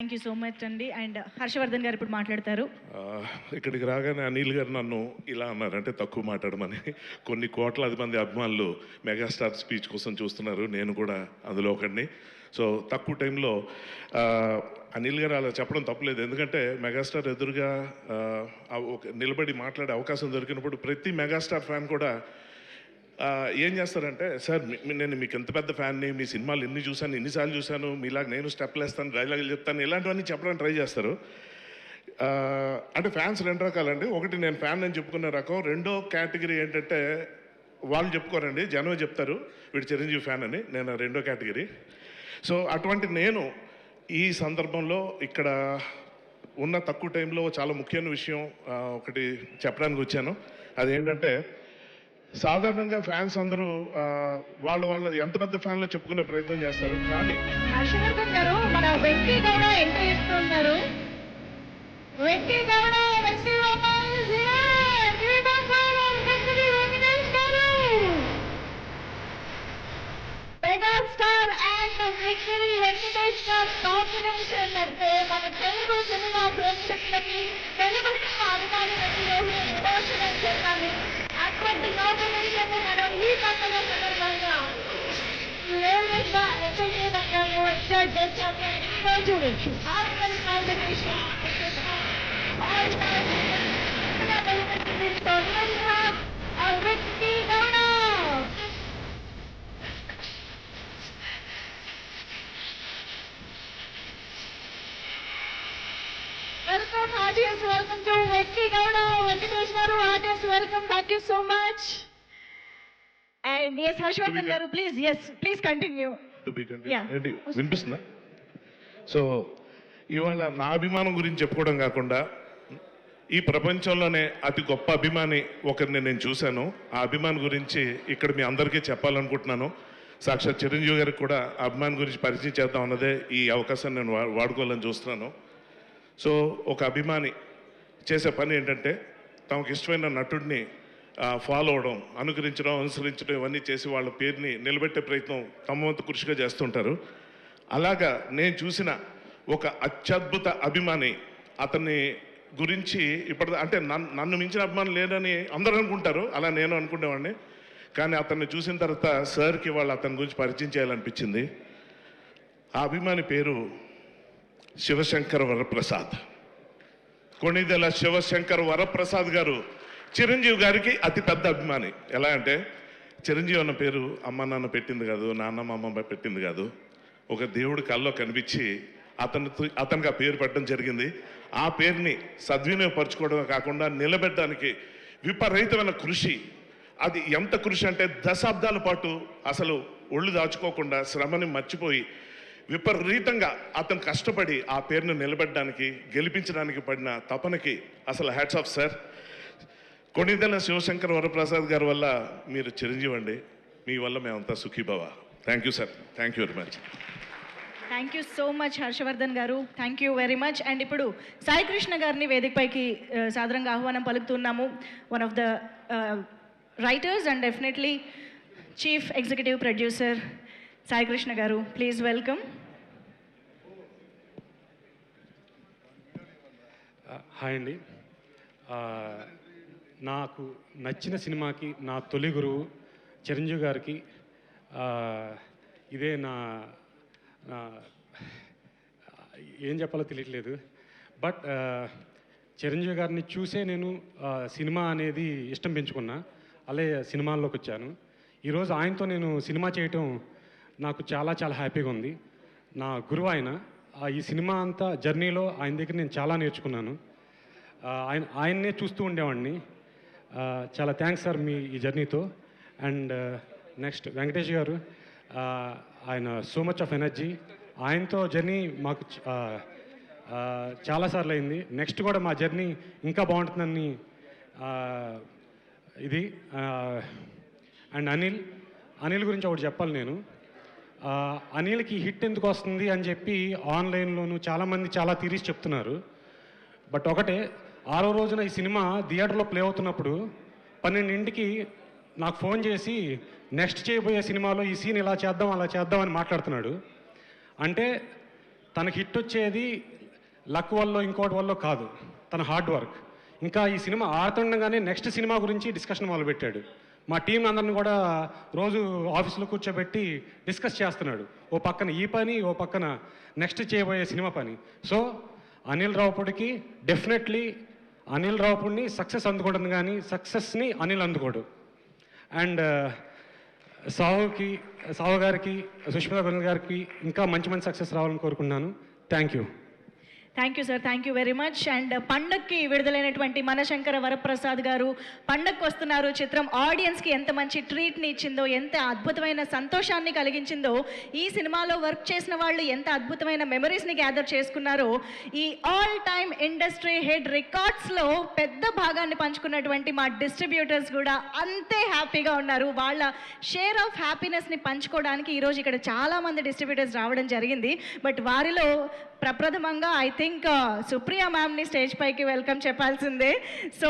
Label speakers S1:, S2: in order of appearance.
S1: Thank you so much అండి. And Harshavardhan గారు ఇప్పుడు మాట్లాడతారు.
S2: ఇక్కడికి రాగానే అనిల్ గారు నన్ను ఇలా అన్నారు, అంటే తక్కువ మాట్లాడమని. కొన్ని కోట్లాది మంది అభిమానులు మెగాస్టార్ స్పీచ్ కోసం చూస్తున్నారు, నేను కూడా అందులో ఒకడిని. సో తక్కువ టైంలో అనిల్ గారు అలా చెప్పడం తప్పులేదు, ఎందుకంటే మెగాస్టార్ ఎదురుగా నిలబడి మాట్లాడే అవకాశం దొరికినప్పుడు ప్రతి మెగాస్టార్ ఫ్యాన్ కూడా ఏం చేస్తారంటే, సార్ నేను మీకు ఎంత పెద్ద ఫ్యాన్ని, మీ సినిమాలు ఎన్ని చూశాను, ఎన్నిసార్లు చూశాను, మీలాగా నేను స్టెప్లు వేస్తాను, డైలాగులు చెప్తాను, ఇలాంటివన్నీ చెప్పడానికి ట్రై చేస్తారు. అంటే ఫ్యాన్స్ రెండు రకాలండి. ఒకటి నేను ఫ్యాన్ అని చెప్పుకునే రకం, రెండో కేటగిరీ ఏంటంటే వాళ్ళు చెప్పుకోరండి, జనమే చెప్తారు వీడు చిరంజీవి ఫ్యాన్ అని. నేను రెండో కేటగిరీ. సో అటువంటి నేను ఈ సందర్భంలో ఇక్కడ ఉన్న తక్కువ టైంలో చాలా ముఖ్యమైన విషయం ఒకటి చెప్పడానికి వచ్చాను. అదేంటంటే, సాధారణంగా ఫ్యాన్స్ అందరూ వాళ్ళు ఎంత పెద్ద ఫ్యాన్లో చెప్పుకునే ప్రయత్నం చేస్తారు, కానీ
S3: హర్షవర్ధన్ గారు మన వెంకీ గౌడ ఎంట్రీ ఇస్తున్నారు. Venky Gowda megastar and victory Venkatesh garu combination అంటే మన తెలుగు సినిమా ప్రేక్షకులకి, తెలుగు సినిమా అభిమానులకి ఎమోషనల్ చెప్పాలి. అటువంటి కాంబినేషన్ మనం ఈ పండుగ సందర్భంగా వేగంగా ఎంటర్టైన్మెంట్ ఎంజాయ్ చేస్తాము. ఈరోజు ఆర్గన్ కాంబినేషన్ వ్యక్తి Gowda. Welcome, audience. Welcome to Venki Gowda, Venkatesh garu, audience. Welcome. Thank you so much. And yes, Harshvardhan garu, please continue. Yeah.
S2: వినిపిస్తుందా? సో ఇవాళ నా అభిమానం గురించి చెప్పుకోవడం కాకుండా, ఈ ప్రపంచంలోనే అతి గొప్ప అభిమాని ఒకరిని నేను చూశాను. ఆ అభిమాని గురించి ఇక్కడ మీ అందరికీ చెప్పాలనుకుంటున్నాను. సాక్షాత్ చిరంజీవి గారికి కూడా ఆ అభిమాని గురించి పరిచయం చేద్దాం అన్నదే ఈ అవకాశాన్ని నేను వాడుకోవాలని చూస్తున్నాను. సో ఒక అభిమాని చేసే పని ఏంటంటే, తమకు ఇష్టమైన నటుడిని ఫాలో అవడం, అనుకరించడం, అనుసరించడం, ఇవన్నీ చేసి వాళ్ళ పేరుని నిలబెట్టే ప్రయత్నం తమ వంతు కృషిగా చేస్తుంటారు. అలాగా నేను చూసిన ఒక అత్యద్భుత అభిమాని, అతన్ని గురించి ఇప్పుడు అంటే నన్ను మించిన అభిమానం లేదని అందరూ అనుకుంటారు, అలా నేను అనుకునేవాడిని. కానీ అతన్ని చూసిన తర్వాత సార్కి వాళ్ళు అతని గురించి పరిచయం చేయాలనిపించింది. ఆ అభిమాని పేరు శివశంకర్ వరప్రసాద్. కొణిదెల శివశంకర్ వరప్రసాద్ గారు చిరంజీవి గారికి అతిపెద్ద అభిమాని. ఎలా అంటే, చిరంజీవి అన్న పేరు అమ్మ నాన్న పెట్టింది కాదు, నాన్న అమ్మ పెట్టింది కాదు, ఒక దేవుడి కల్లో కనిపించి అతనికి ఆ పేరు పెట్టడం జరిగింది. ఆ పేరుని సద్వినియోగపరచుకోవడమే కాకుండా నిలబెట్టడానికి విపరీతమైన కృషి. అది ఎంత కృషి అంటే, దశాబ్దాల పాటు అసలు ఒళ్ళు దాచుకోకుండా శ్రమని మర్చిపోయి విపరీతంగా అతను కష్టపడి ఆ పేరును నిలబెట్టడానికి, గెలిపించడానికి పడిన తపనకి అసలు hats off sir. Konidela Shivashankar Varaprasad గారి వల్ల మీరు చిరంజీవి అండి, మీ వల్ల మేమంతా సుఖీభవ. Thank you sir, thank you very much.
S1: Thank you so much Harshavardhan గారు, థ్యాంక్ యూ వెరీ మచ్. అండ్ ఇప్పుడు సాయి కృష్ణ గారిని వేదికపైకి సాదరంగా ఆహ్వానం పలుకుతున్నాము. One of the writers and definitely chief executive producer Sai Krishna గారు, ప్లీజ్ వెల్కమ్.
S4: హాయ్ అండి. నాకు నచ్చిన సినిమాకి నా తొలి గురువు చిరంజీవి గారికి ఇదే నా ఏం చెప్పాలో తెలియట్లేదు. బట్ చిరంజీవి గారిని చూసే నేను సినిమా అనేది ఇష్టం పెంచుకున్నా, అలాగే సినిమాల్లోకి వచ్చాను. ఈరోజు ఆయనతో నేను సినిమా చేయటం నాకు చాలా చాలా హ్యాపీగా ఉంది. నా గురువు ఆయన. ఈ సినిమా అంతా జర్నీలో ఆయన దగ్గర నేను చాలా నేర్చుకున్నాను. ఆయన్నే చూస్తూ ఉండేవాడిని. చాలా థ్యాంక్స్ సార్ మీ ఈ జర్నీతో. అండ్ నెక్స్ట్ వెంకటేష్ గారు, ఆయన సో మచ్ ఆఫ్ ఎనర్జీ. ఆయనతో జర్నీ మాకు చాలాసార్లు అయింది. నెక్స్ట్ కూడా మా జర్నీ ఇంకా బాగుంటుందని ఇది. అండ్ అనిల్ గురించి ఒకటి చెప్పాలి నేను. అనిల్కి హిట్ ఎందుకు వస్తుంది అని చెప్పి ఆన్లైన్లోనూ చాలామంది చాలా థియరీస్ చెప్తున్నారు. బట్ ఒకటే, 6వ రోజున ఈ సినిమా థియేటర్లో ప్లే అవుతున్నప్పుడు 12ంటికి నాకు ఫోన్ చేసి నెక్స్ట్ చేయబోయే సినిమాలో ఈ సీన్ ఇలా చేద్దాం అలా చేద్దాం అని మాట్లాడుతున్నాడు. అంటే తనకి హిట్ వచ్చేది లక్ వల్ల ఇంకోటి వల్ల కాదు, తన హార్డ్ వర్క్. ఇంకా ఈ సినిమా ఆడుతుండగానే నెక్స్ట్ సినిమా గురించి డిస్కషన్ మొదలుపెట్టాడు. మా టీం అందరిని కూడా రోజు ఆఫీస్లో కూర్చోబెట్టి డిస్కస్ చేస్తున్నాడు. ఓ పక్కన ఈ పని, ఓ పక్కన నెక్స్ట్ చేయబోయే సినిమా పని. సో అనిల్ రావుపూడికి డెఫినెట్లీ అనిల్ రావుపూడిని సక్సెస్ అందుకుంటుంది, కానీ సక్సెస్ని అనిల్ అందుకోడు. అండ్ సాహు గారికి, సుష్మిత గొంజల్ గారికి ఇంకా మంచి మంచి సక్సెస్ రావాలని కోరుకున్నాను. Thank you.
S1: Thank you sir, thank you very మచ్. అండ్ పండక్కి విడుదలైనటువంటి మనశంకర వరప్రసాద్ గారు పండక్కి వస్తున్నారు చిత్రం ఆడియన్స్కి ఎంత మంచి ట్రీట్ని ఇచ్చిందో, ఎంత అద్భుతమైన సంతోషాన్ని కలిగించిందో, ఈ సినిమాలో వర్క్ చేసిన వాళ్ళు ఎంత అద్భుతమైన మెమరీస్ని గ్యాదర్ చేసుకున్నారో, ఈ ఆల్ టైమ్ ఇండస్ట్రీ హెడ్ రికార్డ్స్లో పెద్ద భాగాన్ని పంచుకున్నటువంటి మా డిస్ట్రిబ్యూటర్స్ కూడా అంతే హ్యాపీగా ఉన్నారు. వాళ్ళ షేర్ ఆఫ్ హ్యాపీనెస్ని పంచుకోవడానికి ఈరోజు ఇక్కడ చాలామంది డిస్ట్రిబ్యూటర్స్ రావడం జరిగింది. బట్ వారిలో ప్రప్రథమంగా ఐ థింక్ సుప్రియా మ్యామ్ని స్టేజ్ పైకి వెల్కమ్ చెప్పాల్సిందే. సో